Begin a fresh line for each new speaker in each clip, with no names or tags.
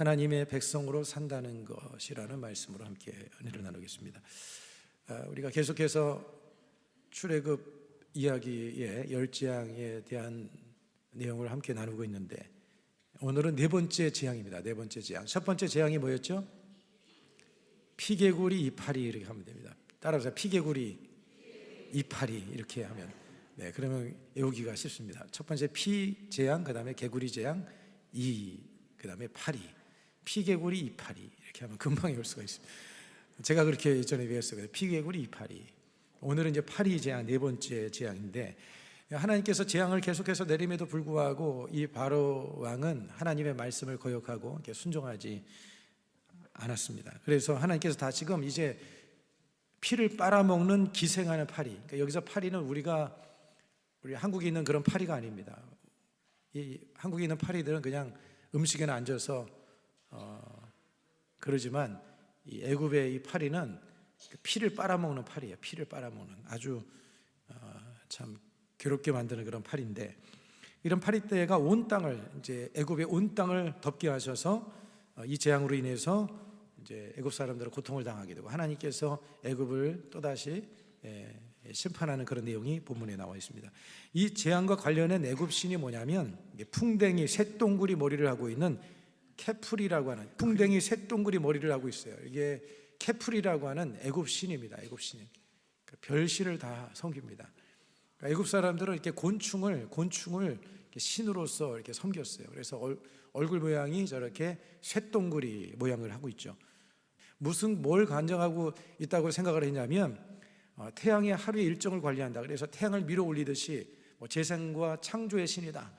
하나님의 백성으로 산다는 것이라는 말씀으로 함께 은혜를 나누겠습니다. 우리가 계속해서 출애굽 이야기의 10재앙에 대한 내용을 함께 나누고 있는데, 오늘은 네 번째 재앙입니다. 네 번째 재앙. 첫 번째 재앙이 뭐였죠? 피개구리 이파리, 이렇게 하면 됩니다. 따라서 피개구리 이파리 이렇게 하면, 그러면 외우기가 쉽습니다. 첫 번째 피재앙, 그 다음에 개구리 재앙, 그 다음에 파리. 피개구리 이파리 이렇게 하면 금방 외울 수가 있습니다. 제가 그렇게 예전에 배웠어요. 피개구리 이파리. 오늘은 이제 파리 재앙, 네 번째 재앙인데, 하나님께서 재앙을 계속해서 내림에도 불구하고 이 바로 왕은 하나님의 말씀을 거역하고 순종하지 않았습니다. 그래서 하나님께서 다 지금 이제 피를 빨아먹는 기생하는 파리. 그러니까 여기서 파리는 우리 한국에 있는 그런 파리가 아닙니다. 이 한국에 있는 파리들은 그냥 음식에는 앉아서 그러지만 이 애굽의 이 파리는 피를 빨아먹는 파리예요. 피를 빨아먹는 아주 참 괴롭게 만드는 그런 파리인데, 이런 파리떼가 온 땅을, 이제 애굽의 온 땅을 덮게 하셔서 이 재앙으로 인해서 이제 애굽 사람들은 고통을 당하게 되고, 하나님께서 애굽을 또다시 심판하는 그런 내용이 본문에 나와 있습니다. 이 재앙과 관련된 애굽 신이 뭐냐면, 풍뎅이 쇳동그리 머리를 하고 있는 케풀이라고 하는, 풍뎅이 쇳동그리 머리를 하고 있어요. 이게 케풀이라고 하는 애굽 신입니다. 애굽 신이 별신을 다 섬깁니다. 애굽 사람들은 이렇게 곤충을 신으로서 이렇게 섬겼어요. 그래서 얼굴 모양이 저렇게 쇳동그리 모양을 하고 있죠. 뭘 간정하고 있다고 생각을 했냐면, 태양의 하루의 일정을 관리한다. 그래서 태양을 밀어 올리듯이 재생과 창조의 신이다.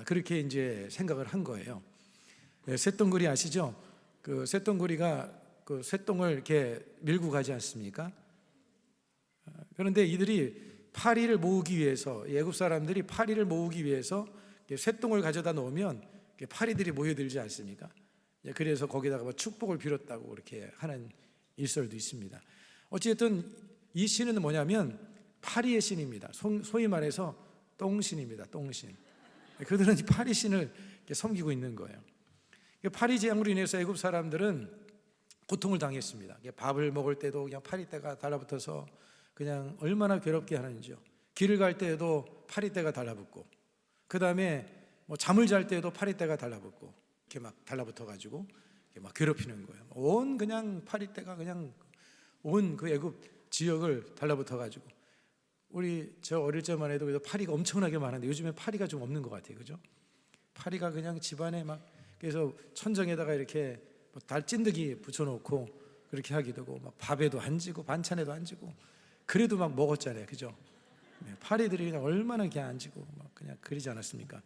그렇게 이제 생각을 한 거예요. 쇳동그리 아시죠? 그 쇳동그리가 그 쇳동을 이렇게 밀고 가지 않습니까? 그런데 이들이 파리를 모으기 위해서, 애굽 사람들이 파리를 모으기 위해서 쇳동을 가져다 놓으면 파리들이 모여들지 않습니까? 그래서 거기다가 축복을 빌었다고 그렇게 하는 일설도 있습니다. 어쨌든 이 신은 뭐냐면 파리의 신입니다. 소위 말해서 똥신입니다. 똥신. 그들은 이 파리 신을 섬기고 있는 거예요. 파리 재앙으로 인해서 애굽 사람들은 고통을 당했습니다. 밥을 먹을 때도 그냥 파리떼가 달라붙어서 그냥 얼마나 괴롭게 하는지요. 길을 갈 때에도 파리떼가 달라붙고, 그 다음에 잠을 잘 때에도 파리떼가 달라붙고, 이렇게 막 달라붙어가지고 이렇게 막 괴롭히는 거예요. 온 그냥 파리떼가 그냥 온 그 애굽 지역을 달라붙어가지고, 저 어릴 때만 해도 그래도 파리가 엄청나게 많은데 요즘에 파리가 좀 없는 것 같아요, 그죠? 파리가 그냥 집안에 막, 그래서 천정에다가 이렇게 달 찐득이 붙여놓고 그렇게 하기도 하고, 막 밥에도 앉고 반찬에도 앉고, 그래도 막 먹었잖아요, 그죠? 파리들이 그냥 얼마나 그냥 앉고 막 그냥 그러지 않았습니까?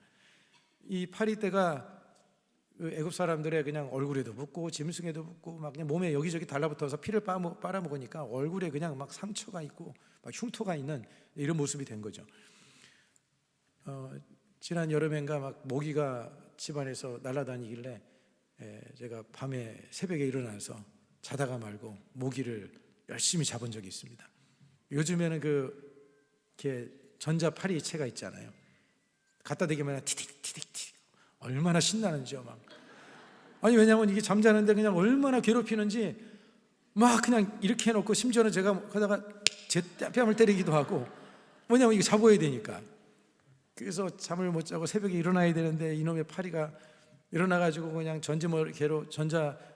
이 파리떼가 애굽 사람들의 그냥 얼굴에도 붙고 짐승에도 붙고 막 그냥 몸에 여기저기 달라붙어서 피를 빨아먹으니까 얼굴에 그냥 막 상처가 있고 막 흉터가 있는 이런 모습이 된 거죠. 지난 여름엔가 막 모기가 집안에서 날아다니길래 제가 밤에 새벽에 일어나서 자다가 말고 모기를 열심히 잡은 적이 있습니다. 요즘에는 이렇게 전자파리채가 있잖아요. 갖다 대기만 티틱티틱 얼마나 신나는지요. 막 아니, 왜냐면 이게 잠자는데 그냥 얼마나 괴롭히는지 막 그냥 이렇게 해놓고, 심지어는 제가 그러다가 제 뺨을 때리기도 하고, 뭐냐면 이게 잡아야 되니까. 그래서 잠을 못 자고 새벽에 일어나야 되는데 이놈의 파리가 일어나가지고 그냥 전자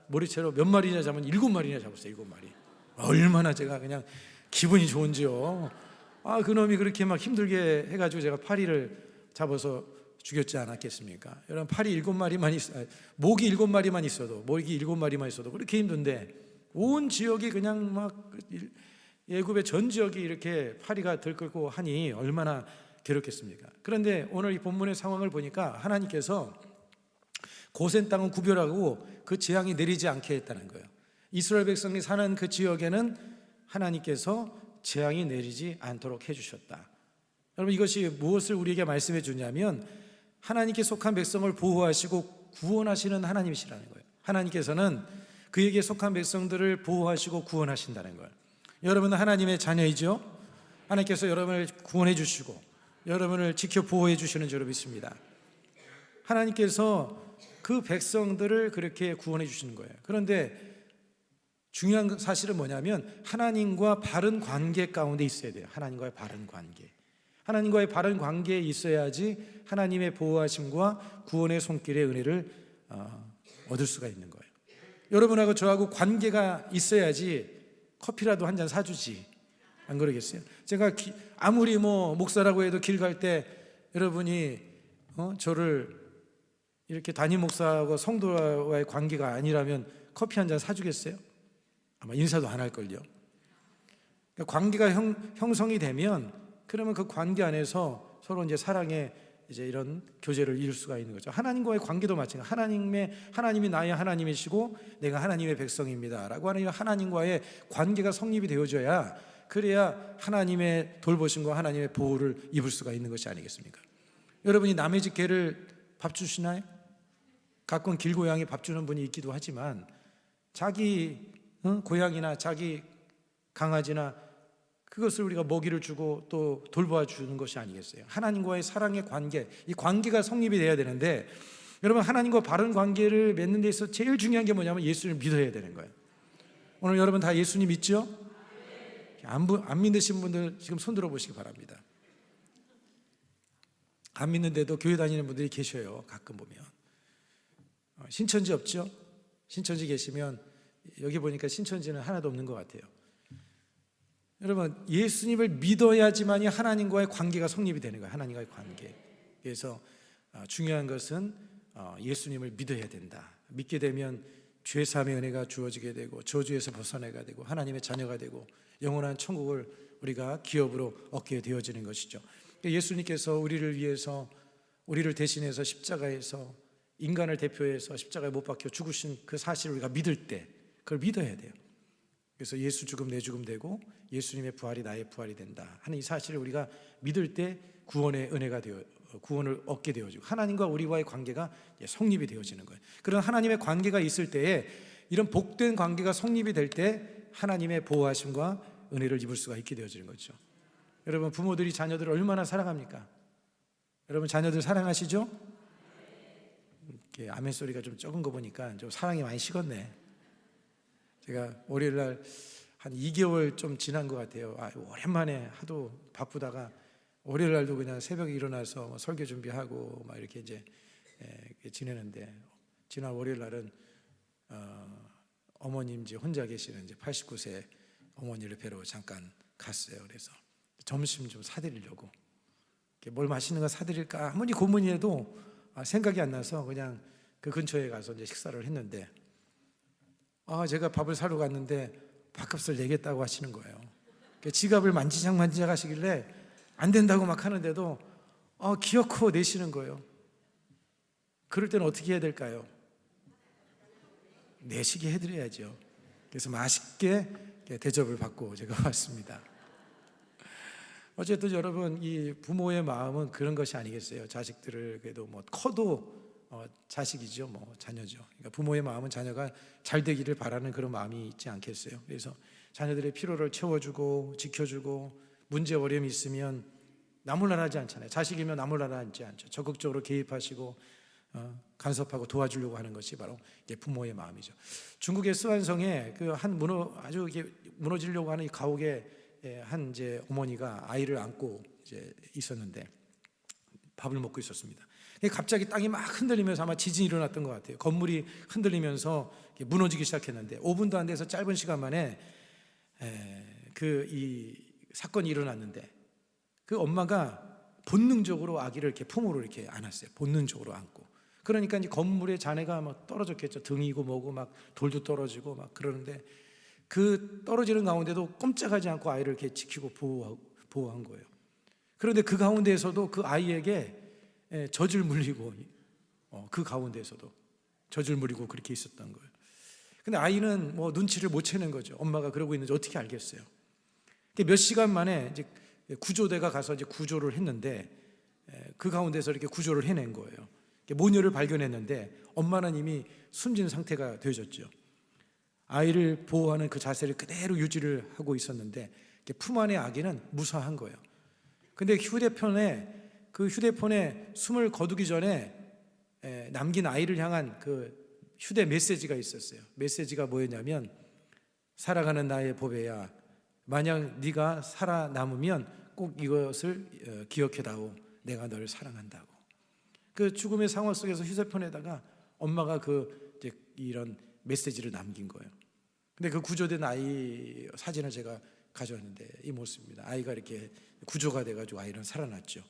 머리채로 몇 마리냐 잡으면 7마리나 잡았어요. 7마리. 얼마나 제가 그냥 기분이 좋은지요. 그놈이 그렇게 막 힘들게 해가지고 제가 파리를 잡아서 죽였지 않았겠습니까? 여러분, 파리 7마리만 모기 7마리만 있어도 그렇게 힘든데, 온 지역이 그냥 막 애굽의 전 지역이 이렇게 파리가 들끓고 하니 얼마나 괴롭겠습니까? 그런데 오늘 이 본문의 상황을 보니까 하나님께서 고센 땅은 구별하고 그 재앙이 내리지 않게 했다는 거예요. 이스라엘 백성이 사는 그 지역에는 하나님께서 재앙이 내리지 않도록 해주셨다. 여러분, 이것이 무엇을 우리에게 말씀해 주냐면, 하나님께 속한 백성을 보호하시고 구원하시는 하나님이시라는 거예요. 하나님께서는 그에게 속한 백성들을 보호하시고 구원하신다는 거예요. 여러분은 하나님의 자녀이죠. 하나님께서 여러분을 구원해 주시고 여러분을 지켜 보호해 주시는 줄 믿습니다. 하나님께서 그 백성들을 그렇게 구원해 주시는 거예요. 그런데 중요한 사실은 뭐냐면 하나님과 바른 관계 가운데 있어야 돼요. 하나님과의 바른 관계. 하나님과의 바른 관계에 있어야지 하나님의 보호하심과 구원의 손길의 은혜를 얻을 수가 있는 거예요. 여러분하고 저하고 관계가 있어야지 커피라도 한 잔 사주지. 안 그러겠어요? 제가 아무리 목사라고 해도 길 갈 때 여러분이 저를 이렇게 담임 목사하고 성도와의 관계가 아니라면 커피 한 잔 사주겠어요? 아마 인사도 안 할걸요. 그러니까 관계가 형성이 되면 그러면 그 관계 안에서 서로 이제 사랑의 이제 이런 교제를 이룰 수가 있는 거죠. 하나님과의 관계도 마찬가지. 하나님이 나의 하나님이시고 내가 하나님의 백성입니다라고 하는 하나님과의 관계가 성립이 되어져야, 그래야 하나님의 돌보심과 하나님의 보호를 입을 수가 있는 것이 아니겠습니까? 여러분이 남의 집 개를 밥 주시나요? 가끔 길고양이 밥 주는 분이 있기도 하지만 자기 고양이나 자기 강아지나 그것을 우리가 먹이를 주고 또 돌보아 주는 것이 아니겠어요? 하나님과의 사랑의 관계, 이 관계가 성립이 돼야 되는데, 여러분 하나님과 바른 관계를 맺는 데 있어서 제일 중요한 게 뭐냐면 예수를 믿어야 되는 거예요. 오늘 여러분 다 예수님 믿죠? 안 믿으신 분들 지금 손 들어보시기 바랍니다. 안 믿는데도 교회 다니는 분들이 계셔요. 가끔 보면. 신천지 없죠? 신천지 계시면 여기 보니까 신천지는 하나도 없는 것 같아요. 여러분 예수님을 믿어야지만이 하나님과의 관계가 성립이 되는 거예요. 하나님과의 관계. 그래서 중요한 것은 예수님을 믿어야 된다. 믿게 되면 죄사함의 은혜가 주어지게 되고 저주에서 벗어나게 되고 하나님의 자녀가 되고 영원한 천국을 우리가 기업으로 얻게 되어지는 것이죠. 예수님께서 우리를 위해서, 우리를 대신해서 십자가에서 인간을 대표해서 십자가에 못 박혀 죽으신 그 사실을 우리가 믿을 때 그걸 믿어야 돼요. 그래서 예수 죽음 내 죽음 되고 예수님의 부활이 나의 부활이 된다 하는 이 사실을 우리가 믿을 때 구원의 은혜가 되어, 구원을 얻게 되어지고 하나님과 우리와의 관계가 성립이 되어지는 거예요. 그런 하나님의 관계가 있을 때에, 이런 복된 관계가 성립이 될 때 하나님의 보호하심과 은혜를 입을 수가 있게 되어지는 거죠. 여러분 부모들이 자녀들을 얼마나 사랑합니까? 여러분 자녀들 사랑하시죠? 이렇게 아멘 소리가 좀 적은 거 보니까 좀 사랑이 많이 식었네. 제가 월요일날 한 2개월 좀 지난 것 같아요. 오랜만에 하도 바쁘다가 월요일날도 그냥 새벽에 일어나서 설교 준비하고 막 이렇게 이제 지내는데, 지난 월요일날은 어머님 이제 혼자 계시는 이제 89세 어머니를 뵈러 잠깐 갔어요. 그래서 점심 좀 사드리려고, 뭘 맛있는 거 사드릴까 아무리 고민해도 생각이 안 나서 그냥 그 근처에 가서 이제 식사를 했는데, 제가 밥을 사러 갔는데 밥값을 내겠다고 하시는 거예요. 지갑을 만지작 하시길래 안 된다고 막 하는데도 기어코 내시는 거예요. 그럴 때는 어떻게 해야 될까요? 내시게 해드려야죠. 그래서 맛있게 대접을 받고 제가 왔습니다. 어쨌든 여러분 이 부모의 마음은 그런 것이 아니겠어요? 자식들을 그래도 커도 자식이죠, 자녀죠. 그러니까 부모의 마음은 자녀가 잘 되기를 바라는 그런 마음이 있지 않겠어요? 그래서 자녀들의 필요를 채워주고 지켜주고 문제 어려움이 있으면 나몰라라 하지 않잖아요. 자식이면 나몰라라 하지 않죠. 적극적으로 개입하시고 간섭하고 도와주려고 하는 것이 바로 부모의 마음이죠. 중국의 스완성에 아주 무너지려고 하는 이 가옥에 한 이제 어머니가 아이를 안고 이제 있었는데 밥을 먹고 있었습니다. 갑자기 땅이 막 흔들리면서 아마 지진이 일어났던 것 같아요. 건물이 흔들리면서 무너지기 시작했는데 5분도 안 돼서 짧은 시간 만에 이 사건이 일어났는데, 그 엄마가 본능적으로 아기를 이렇게 품으로 이렇게 안았어요. 본능적으로 안고. 그러니까 이제 건물의 잔해가 막 떨어졌겠죠. 등이고 뭐고 막 돌도 떨어지고 막 그러는데, 그 떨어지는 가운데도 꼼짝하지 않고 아이를 이렇게 지키고 보호한 거예요. 그런데 그 가운데에서도 그 아이에게 젖을 물리고, 그 가운데에서도 젖을 물리고 그렇게 있었던 거예요. 근데 아이는 눈치를 못 채는 거죠. 엄마가 그러고 있는지 어떻게 알겠어요? 몇 시간 만에 이제 구조대가 가서 이제 구조를 했는데, 그 가운데서 이렇게 구조를 해낸 거예요. 모녀를 발견했는데 엄마는 이미 숨진 상태가 되어졌죠. 아이를 보호하는 그 자세를 그대로 유지를 하고 있었는데 품 안의 아기는 무사한 거예요. 근데 휴대폰에 숨을 거두기 전에 남긴 아이를 향한 그 휴대 메시지가 있었어요. 메시지가 뭐였냐면, 살아가는 나의 보배야, 만약 네가 살아남으면 꼭 이것을 기억해다오. 내가 너를 사랑한다고. 그 죽음의 상황 속에서 휴대폰에다가 엄마가 이제 이런 메시지를 남긴 거예요. 근데 그 구조된 아이 사진을 제가 가져왔는데 이 모습입니다. 아이가 이렇게 구조가 돼가지고 아이는 살아났죠.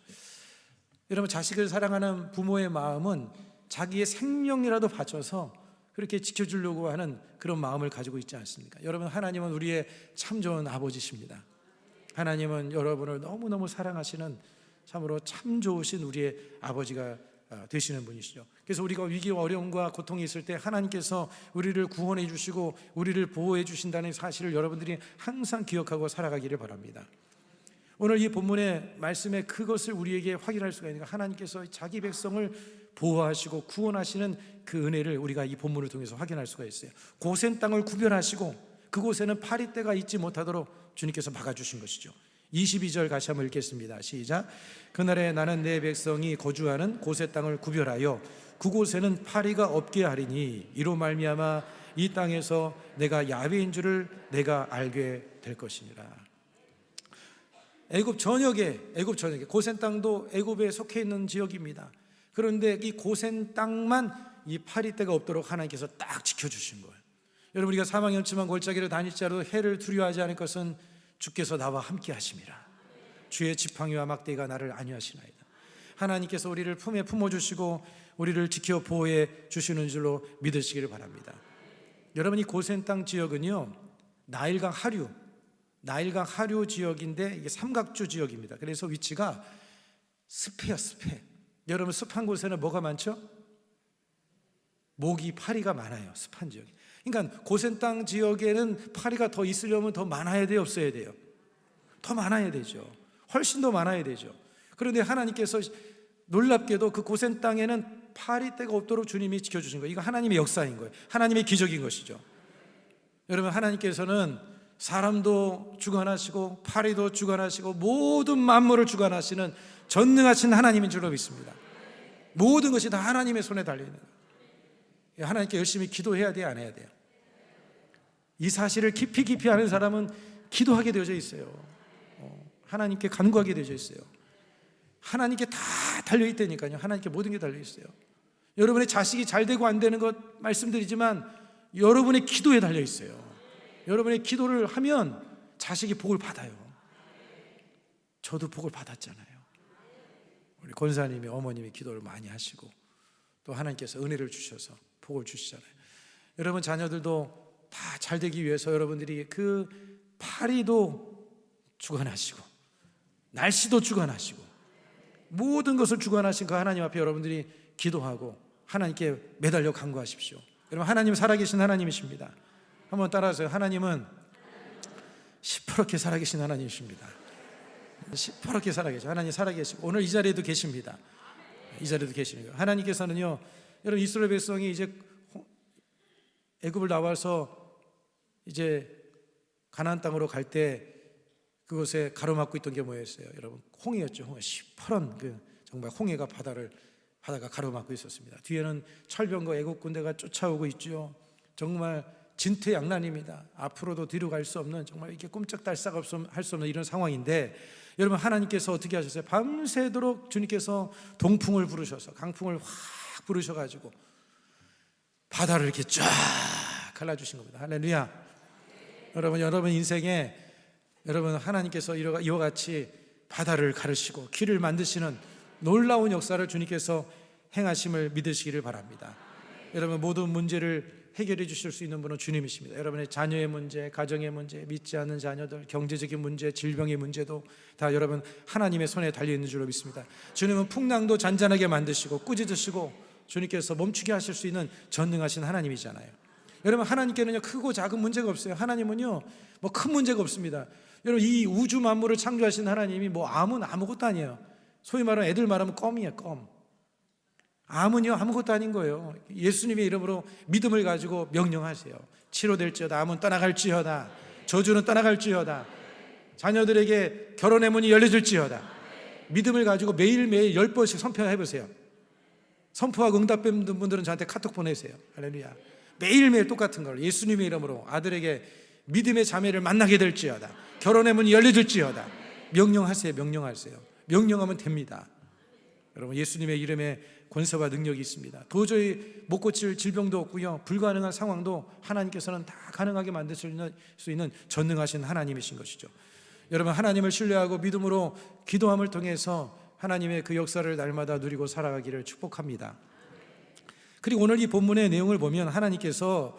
여러분, 자식을 사랑하는 부모의 마음은 자기의 생명이라도 바쳐서 그렇게 지켜주려고 하는 그런 마음을 가지고 있지 않습니까? 여러분, 하나님은 우리의 참 좋은 아버지십니다. 하나님은 여러분을 너무너무 사랑하시는 참으로 참 좋으신 우리의 아버지가 되시는 분이시죠. 그래서 우리가 위기와 어려움과 고통이 있을 때 하나님께서 우리를 구원해 주시고 우리를 보호해 주신다는 사실을 여러분들이 항상 기억하고 살아가기를 바랍니다. 오늘 이 본문의 말씀에 그것을 우리에게 확인할 수가 있는 게, 하나님께서 자기 백성을 보호하시고 구원하시는 그 은혜를 우리가 이 본문을 통해서 확인할 수가 있어요. 고센 땅을 구별하시고 그곳에는 파리떼가 있지 못하도록 주님께서 막아주신 것이죠. 22절 같이 한번 읽겠습니다. 시작. 그날에 나는 내 백성이 거주하는 고센 땅을 구별하여 그곳에는 파리가 없게 하리니 이로 말미암아 이 땅에서 내가 야훼인 줄을 내가 알게 될 것이니라. 애굽 전역에 고센 땅도 애굽에 속해 있는 지역입니다. 그런데 이 고센 땅만 이 파리떼가 없도록 하나님께서 딱 지켜주신 거예요. 여러분, 우리가 사망연침한 골짜기를 다닐지라도 해를 두려워하지 않을 것은 주께서 나와 함께 하심이라. 주의 지팡이와 막대기가 나를 안위하시나이다. 하나님께서 우리를 품에 품어주시고 우리를 지켜 보호해 주시는 줄로 믿으시기를 바랍니다. 여러분, 이 고센 땅 지역은요, 나일강 하류 지역인데 이게 삼각주 지역입니다. 그래서 위치가 습해요, 습해. 여러분, 습한 곳에는 뭐가 많죠? 모기, 파리가 많아요. 습한 지역. 그러니까 고센 땅 지역에는 파리가 더 있으려면 더 많아야 돼요, 없어야 돼요? 더 많아야 되죠. 훨씬 더 많아야 되죠. 그런데 하나님께서 놀랍게도 그 고센 땅에는 파리떼가 없도록 주님이 지켜주신 거예요. 이거 하나님의 역사인 거예요. 하나님의 기적인 것이죠. 여러분, 하나님께서는 사람도 주관하시고 파리도 주관하시고 모든 만물을 주관하시는 전능하신 하나님인 줄로 믿습니다. 모든 것이 다 하나님의 손에 달려있는 거예요. 하나님께 열심히 기도해야 돼요, 안 해야 돼요? 이 사실을 깊이 아는 사람은 기도하게 되어져 있어요. 하나님께 간구하게 되어져 있어요. 하나님께 다 달려있다니까요. 하나님께 모든 게 달려있어요. 여러분의 자식이 잘 되고 안 되는 것 말씀드리지만 여러분의 기도에 달려있어요. 여러분의 기도를 하면 자식이 복을 받아요. 저도 복을 받았잖아요. 우리 권사님이, 어머님이 기도를 많이 하시고 또 하나님께서 은혜를 주셔서 복을 주시잖아요. 여러분, 자녀들도 다 잘 되기 위해서 여러분들이 그 파리도 주관하시고 날씨도 주관하시고 모든 것을 주관하신 그 하나님 앞에 여러분들이 기도하고 하나님께 매달려 간구하십시오. 여러분, 하나님 살아계신 하나님이십니다. 한번 따라하세요. 하나님은 시퍼렇게 살아계신 하나님이십니다. 시퍼렇게 살아계시고 하나님 살아계시고 오늘 이 자리에도 계십니다. 이 자리에도 계시는 거예요. 하나님께서는요, 여러분, 이스라엘 백성이 이제 애굽을 나와서 이제 가나안 땅으로 갈 때 그곳에 가로막고 있던 게 뭐였어요? 여러분, 홍해였죠. 홍해. 시퍼런 정말 홍해가 바다가 가로막고 있었습니다. 뒤에는 철병과 애국 군대가 쫓아오고 있죠. 정말 진퇴양난입니다. 앞으로도 뒤로 갈 수 없는, 정말 이렇게 꼼짝달싹 할 수 없는 이런 상황인데, 여러분, 하나님께서 어떻게 하셨어요? 밤새도록 주님께서 동풍을 부르셔서 강풍을 확 부르셔가지고 바다를 이렇게 쫙 갈라주신 겁니다. 할렐루야. 여러분 인생에 여러분, 하나님께서 이와 같이 바다를 가르시고 길을 만드시는 놀라운 역사를 주님께서 행하심을 믿으시기를 바랍니다. 여러분, 모든 문제를 해결해 주실 수 있는 분은 주님이십니다. 여러분의 자녀의 문제, 가정의 문제, 믿지 않는 자녀들, 경제적인 문제, 질병의 문제도 다 여러분 하나님의 손에 달려있는 줄로 믿습니다. 주님은 풍랑도 잔잔하게 만드시고 꾸짖으시고 주님께서 멈추게 하실 수 있는 전능하신 하나님이잖아요. 여러분, 하나님께는요, 크고 작은 문제가 없어요. 하나님은요, 뭐 큰 문제가 없습니다. 여러분, 이 우주 만물을 창조하신 하나님이 뭐 아무것도 아니에요. 소위 말하면 애들 말하면 껌이에요, 껌. 암은요, 아무것도 아닌 거예요. 예수님의 이름으로 믿음을 가지고 명령하세요. 치료될지어다. 암은 떠나갈지어다. 저주는 떠나갈지어다. 자녀들에게 결혼의 문이 열려질지어다. 믿음을 가지고 매일매일 10번씩 선포해보세요. 선포하고 응답받는 분들은 저한테 카톡 보내세요. 할렐루야. 매일매일 똑같은 걸 예수님의 이름으로 아들에게 믿음의 자매를 만나게 될지어다. 결혼의 문이 열려질지어다. 명령하세요. 명령하세요. 명령하면 됩니다. 여러분, 예수님의 이름에 권세와 능력이 있습니다. 도저히 못 고칠 질병도 없고요, 불가능한 상황도 하나님께서는 다 가능하게 만들 수 있는 전능하신 하나님이신 것이죠. 여러분, 하나님을 신뢰하고 믿음으로 기도함을 통해서 하나님의 그 역사를 날마다 누리고 살아가기를 축복합니다. 그리고 오늘 이 본문의 내용을 보면 하나님께서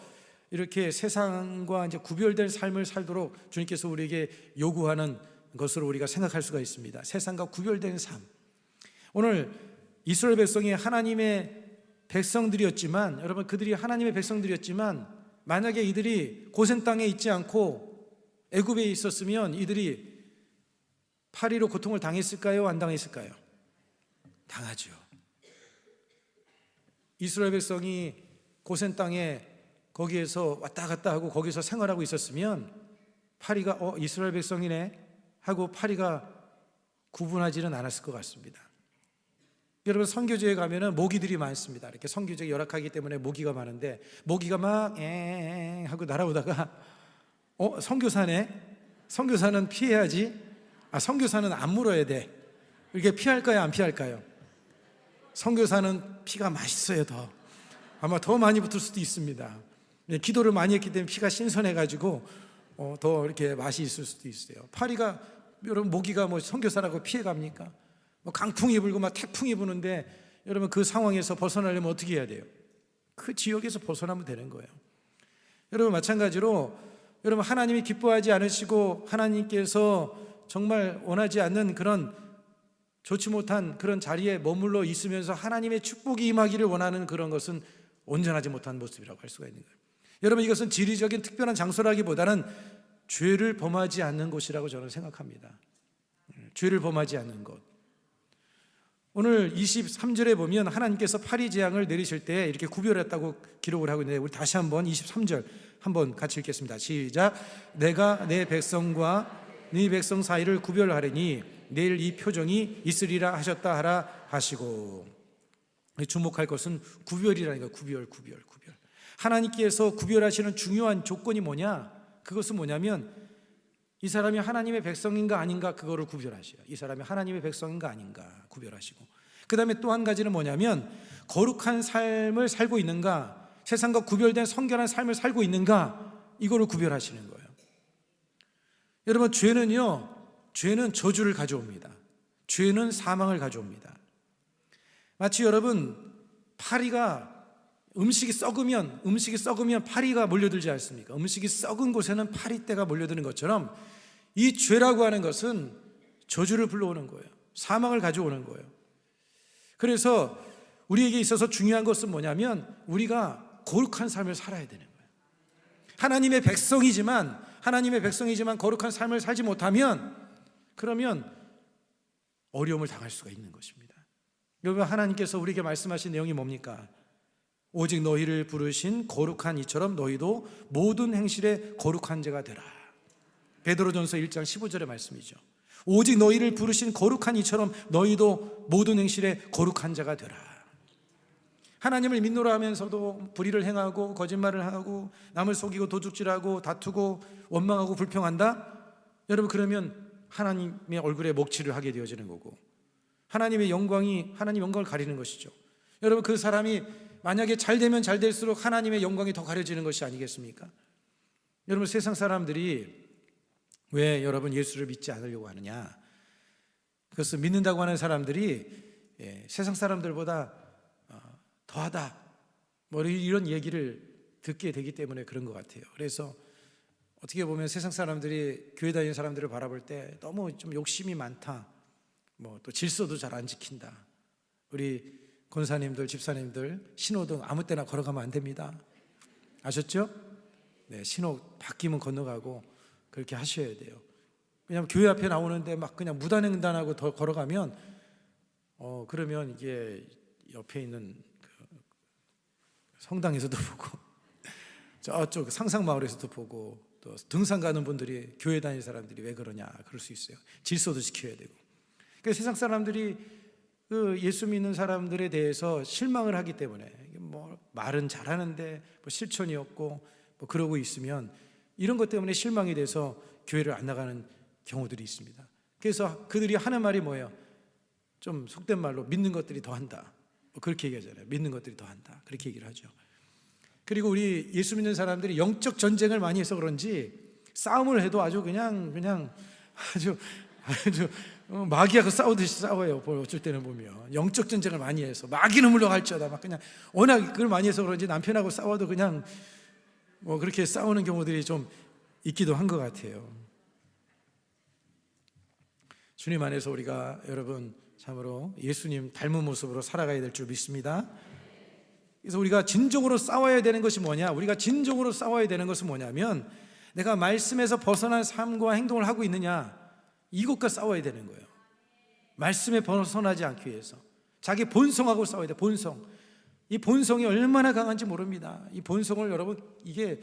이렇게 세상과 이제 구별된 삶을 살도록 주님께서 우리에게 요구하는 것으로 우리가 생각할 수가 있습니다. 세상과 구별된 삶. 오늘 이스라엘 백성이 하나님의 백성들이었지만, 여러분, 그들이 하나님의 백성들이었지만 만약에 이들이 고센 땅에 있지 않고 애굽에 있었으면 이들이 파리로 고통을 당했을까요? 안 당했을까요? 당하죠. 이스라엘 백성이 고센 땅에 거기에서 왔다 갔다 하고 거기서 생활하고 있었으면 파리가 이스라엘 백성이네 하고 파리가 구분하지는 않았을 것 같습니다. 여러분, 선교지에 가면은 모기들이 많습니다. 이렇게 선교지가 열악하기 때문에 모기가 많은데 모기가 막 엥 하고 날아오다가 선교사네? 선교사는 피해야지. 선교사는 안 물어야 돼. 이게 피할까요? 안 피할까요? 선교사는 피가 맛있어요. 아마 더 많이 붙을 수도 있습니다. 기도를 많이 했기 때문에 피가 신선해가지고 더 이렇게 맛이 있을 수도 있어요. 파리가, 여러분, 모기가 뭐 선교사라고 피해갑니까? 뭐 강풍이 불고 막 태풍이 부는데 여러분, 그 상황에서 벗어나려면 어떻게 해야 돼요? 그 지역에서 벗어나면 되는 거예요. 여러분, 마찬가지로 여러분, 하나님이 기뻐하지 않으시고 하나님께서 정말 원하지 않는 그런 좋지 못한 그런 자리에 머물러 있으면서 하나님의 축복이 임하기를 원하는 그런 것은 온전하지 못한 모습이라고 할 수가 있는 거예요. 여러분, 이것은 지리적인 특별한 장소라기보다는 죄를 범하지 않는 곳이라고 저는 생각합니다. 죄를 범하지 않는 곳. 오늘 23절에 보면 하나님께서 파리 재앙을 내리실 때 이렇게 구별했다고 기록을 하고 있는데, 우리 다시 한번 23절 한번 같이 읽겠습니다. 시작. 내가 내 백성과 네 백성 사이를 구별하리니 내일 이 표정이 있으리라 하셨다 하라 하시고. 주목할 것은 구별이라는 거예요. 구별. 하나님께서 구별하시는 중요한 조건이 뭐냐? 그것은 뭐냐면 이 사람이 하나님의 백성인가 아닌가, 그거를 구별하셔요. 이 사람이 하나님의 백성인가 아닌가 구별하시고, 그 다음에 또 한 가지는 뭐냐면 거룩한 삶을 살고 있는가, 세상과 구별된 성결한 삶을 살고 있는가, 이거를 구별하시는 거예요. 여러분, 죄는 저주를 가져옵니다. 죄는 사망을 가져옵니다. 마치 여러분, 파리가 음식이 썩으면 파리가 몰려들지 않습니까? 음식이 썩은 곳에는 파리떼가 몰려드는 것처럼 이 죄라고 하는 것은 저주를 불러오는 거예요. 사망을 가져오는 거예요. 그래서 우리에게 있어서 중요한 것은 뭐냐면 우리가 거룩한 삶을 살아야 되는 거예요. 하나님의 백성이지만 거룩한 삶을 살지 못하면, 그러면 어려움을 당할 수가 있는 것입니다. 여러분, 하나님께서 우리에게 말씀하신 내용이 뭡니까? 오직 너희를 부르신 거룩한 이처럼 너희도 모든 행실에 거룩한 자가 되라. 베드로전서 1장 15절의 말씀이죠. 오직 너희를 부르신 거룩한 이처럼 너희도 모든 행실에 거룩한 자가 되라. 하나님을 믿노라 하면서도 불의를 행하고 거짓말을 하고 남을 속이고 도둑질하고 다투고 원망하고 불평한다? 여러분, 그러면 하나님의 얼굴에 먹칠을 하게 되어지는 거고, 하나님 영광을 가리는 것이죠. 여러분, 그 사람이 만약에 잘 되면 잘 될수록 하나님의 영광이 더 가려지는 것이 아니겠습니까? 여러분, 세상 사람들이 왜 여러분 예수를 믿지 않으려고 하느냐? 그것은 믿는다고 하는 사람들이 세상 사람들보다 더하다, 뭐 이런 얘기를 듣게 되기 때문에 그런 것 같아요. 그래서 어떻게 보면 세상 사람들이 교회 다니는 사람들을 바라볼 때 너무 좀 욕심이 많다, 뭐 또 질서도 잘 안 지킨다, 우리 권사님들, 집사님들 신호등 아무 때나 걸어가면 안 됩니다. 아셨죠? 네, 신호 바뀌면 건너가고 그렇게 하셔야 돼요. 왜냐하면 교회 앞에 나오는데 막 그냥 무단횡단하고 더 걸어가면 그러면 이게 옆에 있는 그 성당에서도 보고 저쪽 상상마을에서도 보고 또 등산 가는 분들이, 교회 다니는 사람들이 왜 그러냐 그럴 수 있어요. 질서도 지켜야 되고. 그러니까 세상 사람들이 그 예수 믿는 사람들에 대해서 실망을 하기 때문에 뭐 말은 잘하는데 뭐 실천이 없고 뭐 그러고 있으면 이런 것 때문에 실망이 돼서 교회를 안 나가는 경우들이 있습니다. 그래서 그들이 하는 말이 뭐예요? 좀 속된 말로 믿는 것들이 더한다, 뭐 그렇게 얘기하잖아요. 믿는 것들이 더한다, 그렇게 얘기를 하죠. 그리고 우리 예수 믿는 사람들이 영적 전쟁을 많이 해서 그런지 싸움을 해도 아주 그냥 아주 마귀하고 싸우듯이 싸워요. 어쩔 때는 보면 영적 전쟁을 많이 해서 마귀는 물러갈지어다 막 그냥 워낙 그걸 많이 해서 그런지 남편하고 싸워도 그냥 뭐 그렇게 싸우는 경우들이 좀 있기도 한 것 같아요. 주님 안에서 우리가 여러분 참으로 예수님 닮은 모습으로 살아가야 될 줄 믿습니다. 그래서 우리가 진정으로 싸워야 되는 것이 뭐냐? 우리가 진정으로 싸워야 되는 것은 뭐냐면 내가 말씀에서 벗어난 삶과 행동을 하고 있느냐, 이것과 싸워야 되는 거예요. 말씀에 벗어나지 않기 위해서 자기 본성하고 싸워야 돼. 본성. 이 본성이 얼마나 강한지 모릅니다. 이 본성을 여러분 이게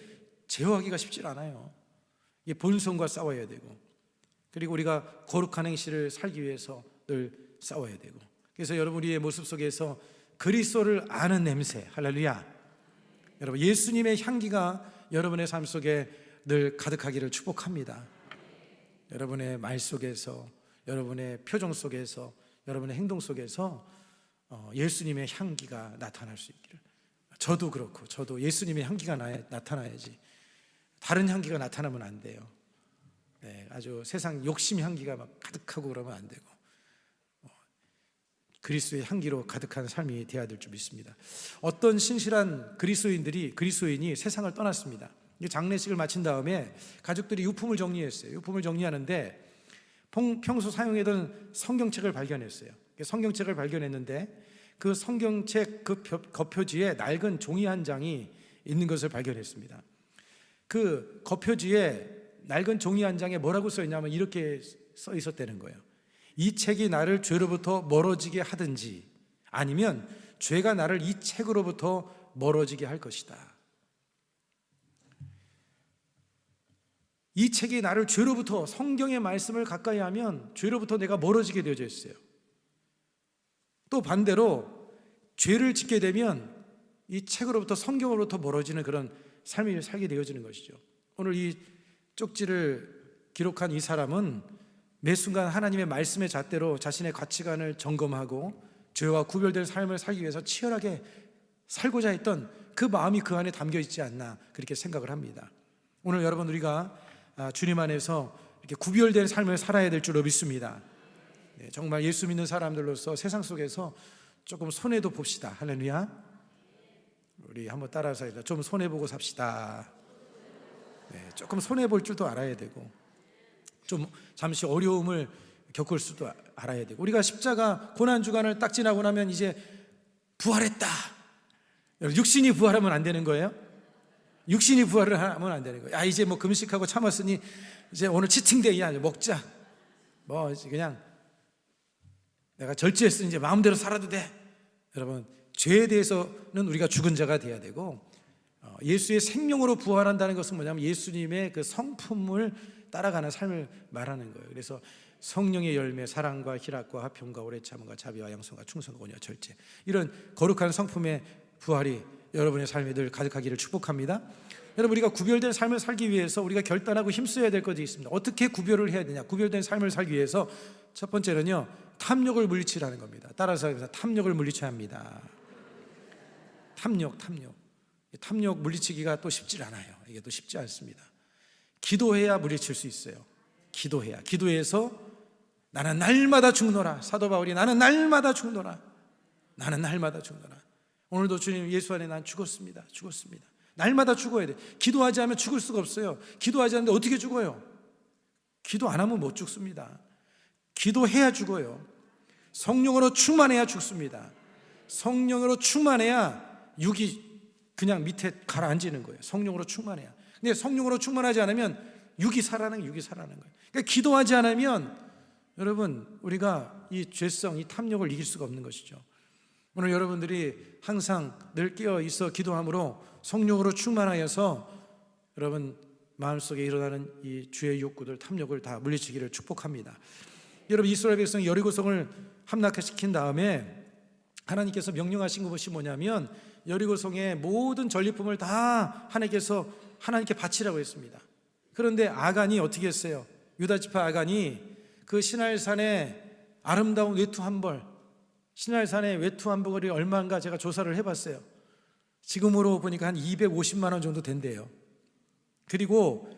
제어하기가 쉽지 않아요. 이 본성과 싸워야 되고, 그리고 우리가 거룩한 행실을 살기 위해서 늘 싸워야 되고. 그래서 여러분 우리의 모습 속에서 그리스도를 아는 냄새, 할렐루야. 여러분 예수님의 향기가 여러분의 삶 속에 늘 가득하기를 축복합니다. 여러분의 말 속에서, 여러분의 표정 속에서, 여러분의 행동 속에서 예수님의 향기가 나타날 수 있기를. 저도 그렇고, 저도 예수님의 향기가 나타나야지 다른 향기가 나타나면 안 돼요. 네, 아주 세상 욕심 향기가 막 가득하고 그러면 안 되고 그리스도의 향기로 가득한 삶이 되어야 될 줄 믿습니다. 어떤 신실한 그리스도인이 세상을 떠났습니다. 장례식을 마친 다음에 가족들이 유품을 정리했어요. 유품을 정리하는데 평소 사용하던 성경책을 발견했어요. 성경책을 발견했는데 그 성경책 그 겉표지에 낡은 종이 한 장이 있는 것을 발견했습니다. 그 겉표지에 낡은 종이 한 장에 뭐라고 써 있냐면 이렇게 써 있었다는 거예요. 이 책이 나를 죄로부터 멀어지게 하든지 아니면 죄가 나를 이 책으로부터 멀어지게 할 것이다. 이 책이 나를 죄로부터, 성경의 말씀을 가까이 하면 죄로부터 내가 멀어지게 되어져 있어요. 또 반대로 죄를 짓게 되면 이 책으로부터, 성경으로부터 멀어지는 그런 삶을 살게 되어지는 것이죠. 오늘 이 쪽지를 기록한 이 사람은 매 순간 하나님의 말씀의 잣대로 자신의 가치관을 점검하고 죄와 구별된 삶을 살기 위해서 치열하게 살고자 했던 그 마음이 그 안에 담겨 있지 않나 그렇게 생각을 합니다. 오늘 여러분 우리가 주님 안에서 이렇게 구별된 삶을 살아야 될 줄로 믿습니다. 네, 정말 예수 믿는 사람들로서 세상 속에서 조금 손해도 봅시다. 할렐루야. 우리 한번 따라서 해서 좀 손해보고 삽시다. 네, 조금 손해볼 줄도 알아야 되고 좀 잠시 어려움을 겪을 수도 알아야 되고, 우리가 십자가 고난주간을 딱 지나고 나면 이제 부활했다. 육신이 부활하면 안 되는 거예요. 육신이 부활을 하면 안 되는 거예요. 이제 뭐 금식하고 참았으니 이제 오늘 치팅데이야, 먹자. 뭐 그냥 내가 절제했으니 이제 마음대로 살아도 돼. 여러분 죄에 대해서는 우리가 죽은 자가 돼야 되고, 예수의 생명으로 부활한다는 것은 뭐냐면 예수님의 그 성품을 따라가는 삶을 말하는 거예요. 그래서 성령의 열매, 사랑과 희락과 화평과 오래 참음과 자비와 양선과 충성과 온유와 절제, 이런 거룩한 성품의 부활이 여러분의 삶에 늘 가득하기를 축복합니다. 여러분 우리가 구별된 삶을 살기 위해서 우리가 결단하고 힘써야 될 것이 있습니다. 어떻게 구별을 해야 되냐? 구별된 삶을 살기 위해서 첫 번째는요, 탐욕을 물리치라는 겁니다. 따라서 탐욕을 물리쳐야 합니다. 탐욕 물리치기가 또 쉽지 않아요. 이게 또 쉽지 않습니다. 기도해야 물리칠 수 있어요. 기도해서 나는 날마다 죽노라. 사도 바울이 나는 날마다 죽노라. 오늘도 주님 예수 안에 난 죽었습니다. 날마다 죽어야 돼. 기도하지 않으면 죽을 수가 없어요. 기도하지 않는데 어떻게 죽어요? 기도 안 하면 못 죽습니다. 기도해야 죽어요. 성령으로 충만해야 죽습니다. 성령으로 충만해야 육이 그냥 밑에 가라앉는 거예요. 성령으로 충만해야. 근데 성령으로 충만하지 않으면 육이 살아나는 거예요. 그러니까 기도하지 않으면 여러분 우리가 이 죄성, 이 탐욕을 이길 수가 없는 것이죠. 오늘 여러분들이 항상 늘 깨어 있어 기도함으로 성령으로 충만하여서 여러분 마음속에 일어나는 이 죄의 욕구들, 탐욕을 다 물리치기를 축복합니다. 여러분, 이스라엘 백성이 여리고성을 함락시킨 다음에 하나님께서 명령하신 것이 뭐냐면 여리고성의 모든 전리품을 다 하나님께 바치라고 했습니다. 그런데 아간이 어떻게 했어요? 유다 지파 아간이 그 시날산의 아름다운 외투 한 벌, 시날산의 외투 한 벌이 얼마인가 제가 조사를 해봤어요. 지금으로 보니까 한 250만 원 정도 된대요. 그리고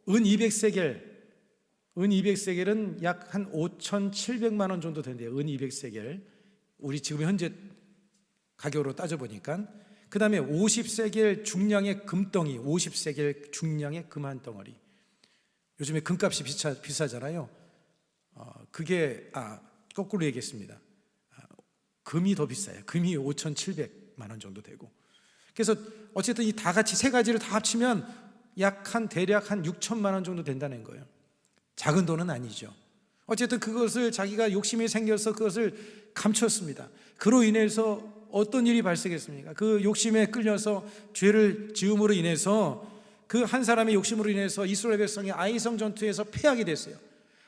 은 200세겔은 약 한 5,700만 원 정도 된대요. 은 200세겔. 우리 지금 현재 가격으로 따져보니까. 그 다음에 50세겔 중량의 금덩이, 50세겔 중량의 금 한 덩어리. 요즘에 금값이 비싸잖아요. 거꾸로 얘기했습니다. 금이 더 비싸요. 금이 5,700만 원 정도 되고. 그래서 어쨌든 이 다 같이 세 가지를 다 합치면 대략 한 6천만 원 정도 된다는 거예요. 작은 돈은 아니죠. 어쨌든 그것을 자기가 욕심이 생겨서 그것을 감췄습니다. 그로 인해서 어떤 일이 발생했습니까? 그 욕심에 끌려서 죄를 지음으로 인해서 그 한 사람의 욕심으로 인해서 이스라엘 백성이 아이성 전투에서 패하게 됐어요.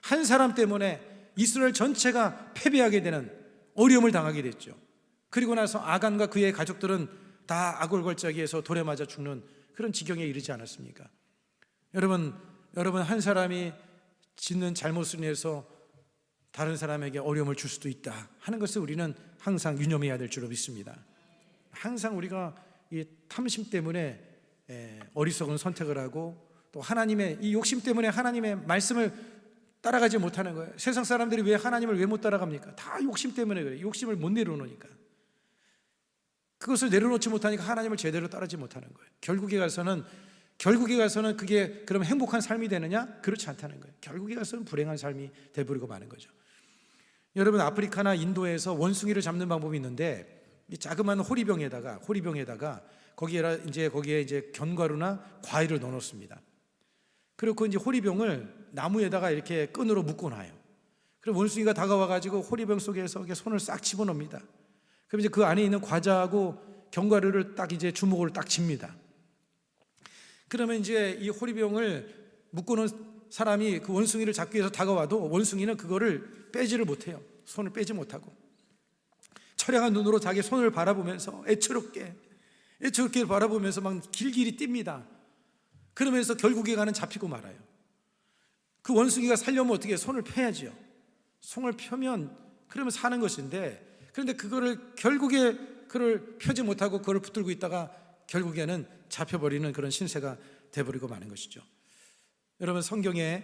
한 사람 때문에 이스라엘 전체가 패배하게 되는 어려움을 당하게 됐죠. 그리고 나서 아간과 그의 가족들은 다 아골골짜기에서 돌에 맞아 죽는 그런 지경에 이르지 않았습니까? 여러분 한 사람이 짓는 잘못을 인해서 다른 사람에게 어려움을 줄 수도 있다 하는 것을 우리는 항상 유념해야 될 줄로 믿습니다. 항상 우리가 이 탐심 때문에 어리석은 선택을 하고 또 하나님의 이 욕심 때문에 하나님의 말씀을 따라가지 못하는 거예요. 세상 사람들이 왜 하나님을 왜 못 따라갑니까? 다 욕심 때문에 그래요. 욕심을 못 내려놓으니까. 그것을 내려놓지 못하니까 하나님을 제대로 따르지 못하는 거예요. 결국에 가서는 그게 그럼 행복한 삶이 되느냐? 그렇지 않다는 거예요. 결국에 가서는 불행한 삶이 돼버리고 마는 거죠. 여러분, 아프리카나 인도에서 원숭이를 잡는 방법이 있는데 이 자그마한 호리병에다가 거기에 이제 견과류나 과일을 넣어놓습니다. 그리고 이제 호리병을 나무에다가 이렇게 끈으로 묶어놔요. 그럼 원숭이가 다가와가지고 호리병 속에서 이렇게 손을 싹 집어넣습니다. 그럼 이제 그 안에 있는 과자하고 견과류를 딱 이제 주먹으로 딱 칩니다. 그러면 이제 이 호리병을 묶어놓은 사람이 그 원숭이를 잡기 위해서 다가와도 원숭이는 그거를 빼지를 못해요. 손을 빼지 못하고 처량한 눈으로 자기 손을 바라보면서 애처롭게 바라보면서 막 길길이 뜁니다. 그러면서 결국에 가는 잡히고 말아요. 그 원숭이가 살려면 어떻게 손을 펴야지요. 손을 펴면 그러면 사는 것인데, 그런데 결국에 그걸 펴지 못하고 그걸 붙들고 있다가 결국에는 잡혀버리는 그런 신세가 돼버리고 마는 것이죠. 여러분, 성경에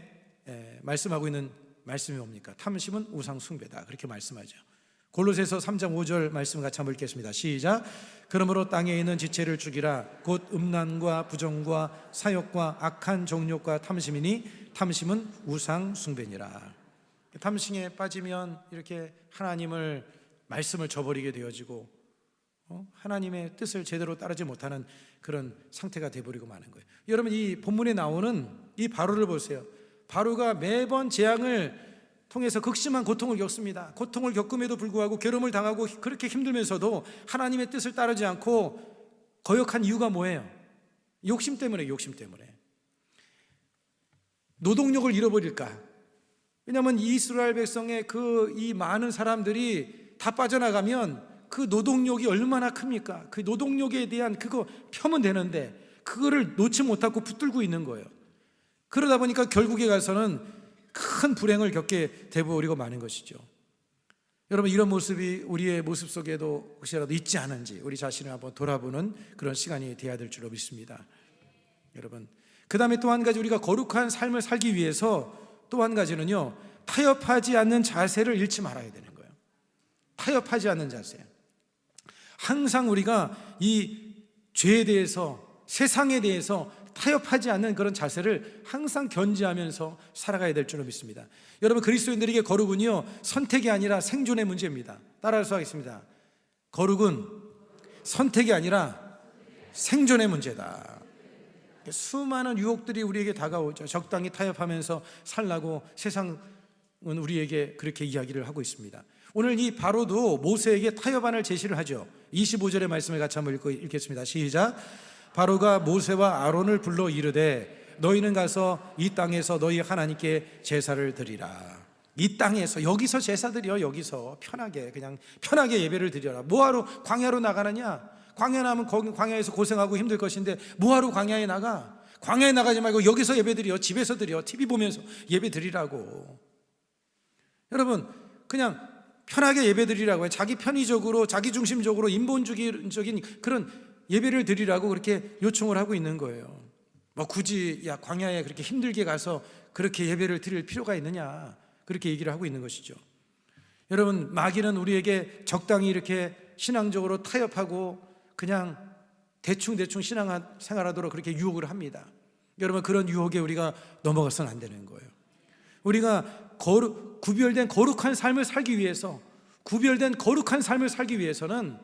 말씀하고 있는 말씀이 뭡니까? 탐심은 우상 숭배다, 그렇게 말씀하죠. 골로새서 3장 5절 말씀 같이 한번 읽겠습니다. 시작. 그러므로 땅에 있는 지체를 죽이라. 곧 음란과 부정과 사욕과 악한 정욕과 탐심이니 탐심은 우상 숭배니라. 탐심에 빠지면 이렇게 하나님을 말씀을 저버리게 되어지고 하나님의 뜻을 제대로 따르지 못하는 그런 상태가 되어버리고 마는 거예요. 여러분, 이 본문에 나오는 이 바로를 보세요. 바로가 매번 재앙을 통해서 극심한 고통을 겪습니다. 고통을 겪음에도 불구하고 괴로움을 당하고 그렇게 힘들면서도 하나님의 뜻을 따르지 않고 거역한 이유가 뭐예요? 욕심 때문에. 노동력을 잃어버릴까? 왜냐하면 이스라엘 백성의 이 많은 사람들이 다 빠져나가면 그 노동력이 얼마나 큽니까? 그 노동력에 대한 그거 펴면 되는데 그거를 놓지 못하고 붙들고 있는 거예요. 그러다 보니까 결국에 가서는 큰 불행을 겪게 되어버리고 마는 것이죠. 여러분, 이런 모습이 우리의 모습 속에도 혹시라도 있지 않은지 우리 자신을 한번 돌아보는 그런 시간이 되어야 될 줄로 믿습니다. 여러분, 그 다음에 또 한 가지, 우리가 거룩한 삶을 살기 위해서 또 한 가지는요, 타협하지 않는 자세를 잃지 말아야 되는 거예요. 타협하지 않는 자세. 항상 우리가 이 죄에 대해서, 세상에 대해서 타협하지 않는 그런 자세를 항상 견지하면서 살아가야 될 줄로 믿습니다. 여러분, 그리스도인들에게 거룩은요, 선택이 아니라 생존의 문제입니다. 따라서 하겠습니다. 거룩은 선택이 아니라 생존의 문제다. 수많은 유혹들이 우리에게 다가오죠. 적당히 타협하면서 살라고 세상은 우리에게 그렇게 이야기를 하고 있습니다. 오늘 이 바로도 모세에게 타협안을 제시를 하죠. 25절의 말씀을 같이 한번 읽겠습니다. 시작. 바로가 모세와 아론을 불러 이르되 너희는 가서 이 땅에서 너희 하나님께 제사를 드리라. 이 땅에서, 여기서 제사 드려. 여기서 편하게, 그냥 편하게 예배를 드려라. 뭐하러 광야로 나가느냐? 광야 나면 거기 광야에서 고생하고 힘들 것인데 뭐하러 광야에 나가? 광야에 나가지 말고 여기서 예배 드려. 집에서 드려. TV 보면서 예배 드리라고. 여러분, 그냥 편하게 예배 드리라고 해요. 자기 편의적으로, 자기 중심적으로, 인본주의적인 그런 예배를 드리라고 그렇게 요청을 하고 있는 거예요. 뭐 굳이 광야에 그렇게 힘들게 가서 그렇게 예배를 드릴 필요가 있느냐, 그렇게 얘기를 하고 있는 것이죠. 여러분, 마귀는 우리에게 적당히 이렇게 신앙적으로 타협하고 그냥 대충 신앙생활하도록 그렇게 유혹을 합니다. 여러분, 그런 유혹에 우리가 넘어가서는 안 되는 거예요. 우리가 구별된 거룩한 삶을 살기 위해서, 구별된 거룩한 삶을 살기 위해서는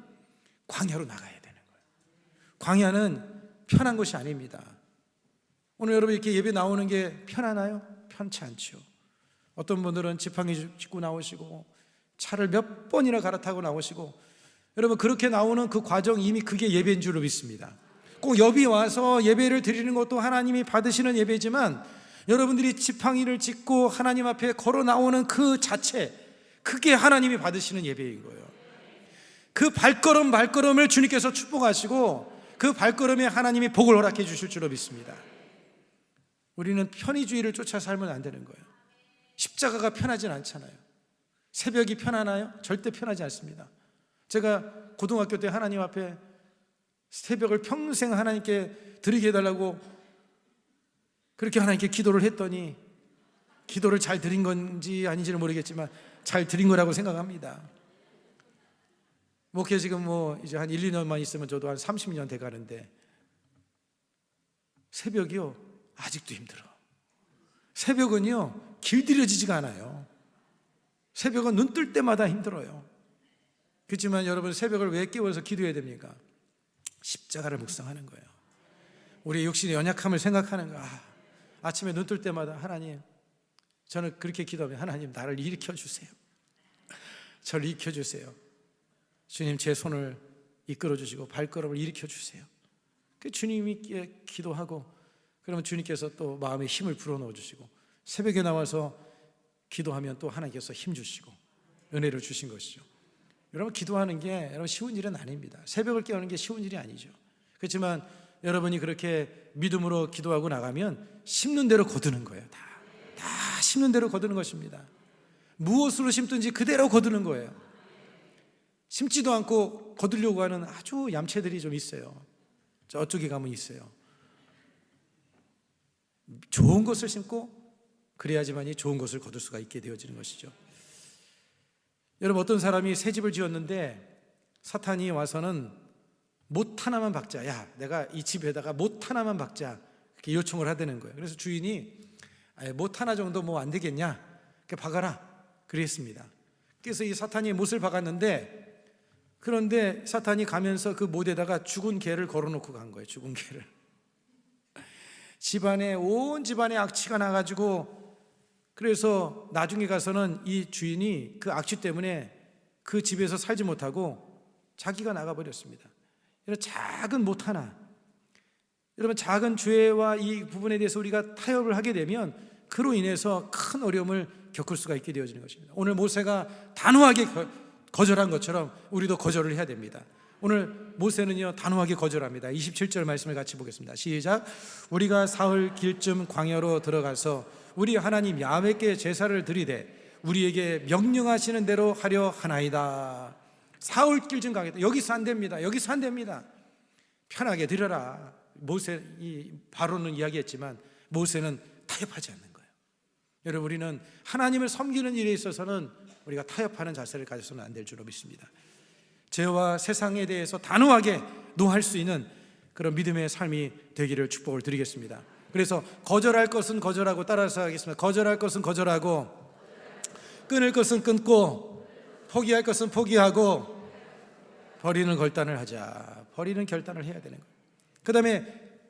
광야로 나가야 되는 거예요. 광야는 편한 것이 아닙니다. 오늘 여러분 이렇게 예배 나오는 게 편하나요? 편치 않죠. 어떤 분들은 지팡이 짚고 나오시고 차를 몇 번이나 갈아타고 나오시고, 여러분 그렇게 나오는 그 과정, 이미 그게 예배인 줄로 믿습니다. 꼭 여기 와서 예배를 드리는 것도 하나님이 받으시는 예배지만, 여러분들이 지팡이를 짚고 하나님 앞에 걸어 나오는 그 자체, 그게 하나님이 받으시는 예배인 거예요. 그 발걸음을 주님께서 축복하시고 그 발걸음에 하나님이 복을 허락해 주실 줄로 믿습니다. 우리는 편의주의를 쫓아 살면 안 되는 거예요. 십자가가 편하진 않잖아요. 새벽이 편하나요? 절대 편하지 않습니다. 제가 고등학교 때 하나님 앞에 새벽을 평생 하나님께 드리게 해달라고 그렇게 하나님께 기도를 했더니, 기도를 잘 드린 건지 아닌지는 모르겠지만 잘 드린 거라고 생각합니다. 목회 지금 이제 한 1, 2년만 있으면 저도 한 30년 돼 가는데, 새벽이요 아직도 힘들어. 새벽은요 길들여지지가 않아요. 새벽은 눈 뜰 때마다 힘들어요. 그렇지만 여러분, 새벽을 왜 깨워서 기도해야 됩니까? 십자가를 묵상하는 거예요. 우리의 육신의 연약함을 생각하는 거야. 아침에 눈 뜰 때마다 하나님, 저는 그렇게 기도하면 하나님 나를 일으켜 주세요. 저를 일으켜 주세요. 주님 제 손을 이끌어 주시고 발걸음을 일으켜 주세요. 그 주님이 기도하고, 그러면 주님께서 또 마음에 힘을 불어넣어 주시고, 새벽에 나와서 기도하면 또 하나님께서 힘 주시고 은혜를 주신 것이죠. 여러분, 기도하는 게 여러분 쉬운 일은 아닙니다. 새벽을 깨우는 게 쉬운 일이 아니죠. 그렇지만 여러분이 그렇게 믿음으로 기도하고 나가면 심는 대로 거두는 거예요. 다 심는 대로 거두는 것입니다. 무엇으로 심든지 그대로 거두는 거예요. 심지도 않고 거두려고 하는 아주 얌체들이 좀 있어요. 저쪽에 가면 있어요. 좋은 것을 심고 그래야지만이 좋은 것을 거둘 수가 있게 되어지는 것이죠. 여러분, 어떤 사람이 새 집을 지었는데 사탄이 와서는 못 하나만 박자, 야 내가 이 집에다가 못 하나만 박자, 이렇게 요청을 하다는 거예요. 그래서 주인이 못 하나 정도 뭐 안 되겠냐, 이렇게 박아라 그랬습니다. 그래서 이 사탄이 못을 박았는데, 그런데 사탄이 가면서 그 못에다가 죽은 개를 걸어놓고 간 거예요. 죽은 개를. 온 집안에 악취가 나가지고, 그래서 나중에 가서는 이 주인이 그 악취 때문에 그 집에서 살지 못하고 자기가 나가버렸습니다. 이런 작은 못 하나, 여러분 작은 죄와 이 부분에 대해서 우리가 타협을 하게 되면 그로 인해서 큰 어려움을 겪을 수가 있게 되어지는 것입니다. 오늘 모세가 단호하게 거절한 것처럼 우리도 거절을 해야 됩니다. 오늘 모세는요 단호하게 거절합니다. 27절 말씀을 같이 보겠습니다. 시작. 우리가 사흘 길쯤 광야로 들어가서 우리 하나님 야훼께 제사를 드리되 우리에게 명령하시는 대로 하려 하나이다. 사흘 길쯤 가겠다. 여기서 안 됩니다. 여기서 안 됩니다. 편하게 드려라. 바로는 이야기했지만 모세는 타협하지 않는 거예요. 여러분, 우리는 하나님을 섬기는 일에 있어서는 우리가 타협하는 자세를 가져서는 안 될 줄로 믿습니다. 죄와 세상에 대해서 단호하게 노할 수 있는 그런 믿음의 삶이 되기를 축복을 드리겠습니다. 그래서 거절할 것은 거절하고, 따라서 하겠습니다. 거절할 것은 거절하고, 끊을 것은 끊고, 포기할 것은 포기하고, 버리는 결단을 하자. 버리는 결단을 해야 되는 거예요. 그 다음에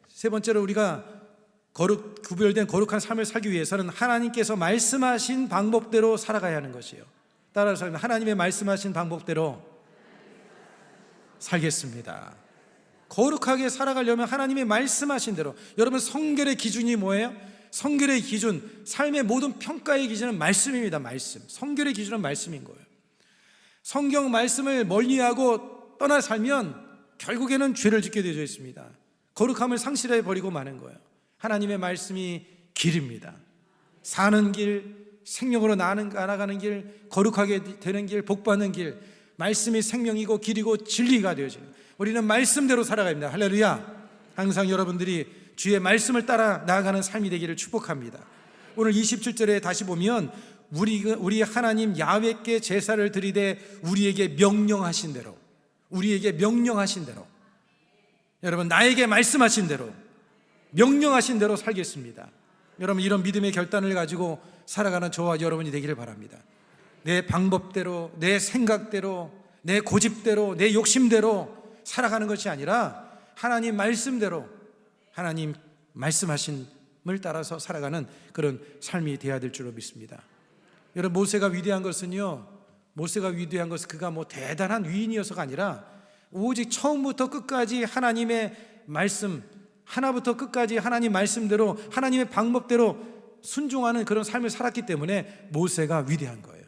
세 번째로, 우리가 구별된 거룩한 삶을 살기 위해서는 하나님께서 말씀하신 방법대로 살아가야 하는 것이에요. 따라서 하나님의 말씀하신 방법대로 살겠습니다. 거룩하게 살아가려면 하나님의 말씀하신 대로. 여러분, 성결의 기준이 뭐예요? 성결의 기준, 삶의 모든 평가의 기준은 말씀입니다. 말씀. 성결의 기준은 말씀인 거예요. 성경 말씀을 멀리하고 떠나 살면 결국에는 죄를 짓게 되어 있습니다. 거룩함을 상실해 버리고 마는 거예요. 하나님의 말씀이 길입니다. 사는 길, 생명으로 나아가는 길, 거룩하게 되는 길, 복받는 길, 말씀이 생명이고 길이고 진리가 되어져요. 우리는 말씀대로 살아갑니다. 할렐루야. 항상 여러분들이 주의 말씀을 따라 나아가는 삶이 되기를 축복합니다. 오늘 27절에 다시 보면 우리 하나님 야훼께 제사를 드리되 우리에게 명령하신 대로, 우리에게 명령하신 대로, 여러분 나에게 말씀하신 대로, 명령하신 대로 살겠습니다. 여러분 이런 믿음의 결단을 가지고 살아가는 저와 여러분이 되기를 바랍니다. 내 방법대로, 내 생각대로, 내 고집대로, 내 욕심대로 살아가는 것이 아니라 하나님 말씀대로, 하나님 말씀하심을 따라서 살아가는 그런 삶이 되어야 될 줄로 믿습니다. 여러분 모세가 위대한 것은요, 모세가 위대한 것은 그가 뭐 대단한 위인이어서가 아니라 오직 처음부터 끝까지 하나님의 말씀, 하나부터 끝까지 하나님 말씀대로, 하나님의 방법대로 순종하는 그런 삶을 살았기 때문에 모세가 위대한 거예요.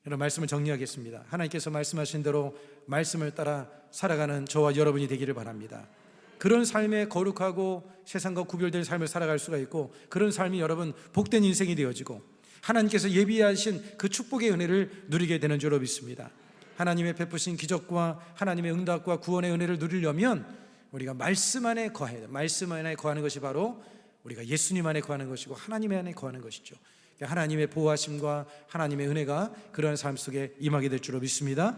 여러분 말씀을 정리하겠습니다. 하나님께서 말씀하신 대로 말씀을 따라 살아가는 저와 여러분이 되기를 바랍니다. 그런 삶에 거룩하고 세상과 구별된 삶을 살아갈 수가 있고, 그런 삶이 여러분 복된 인생이 되어지고 하나님께서 예비하신 그 축복의 은혜를 누리게 되는 줄로 믿습니다. 하나님의 베푸신 기적과 하나님의 응답과 구원의 은혜를 누리려면 우리가 말씀 안에 거해야 돼요. 말씀 안에 거하는 것이 바로 우리가 예수님 안에 거하는 것이고 하나님 안에 거하는 것이죠. 하나님의 보호하심과 하나님의 은혜가 그런 삶 속에 임하게 될 줄로 믿습니다.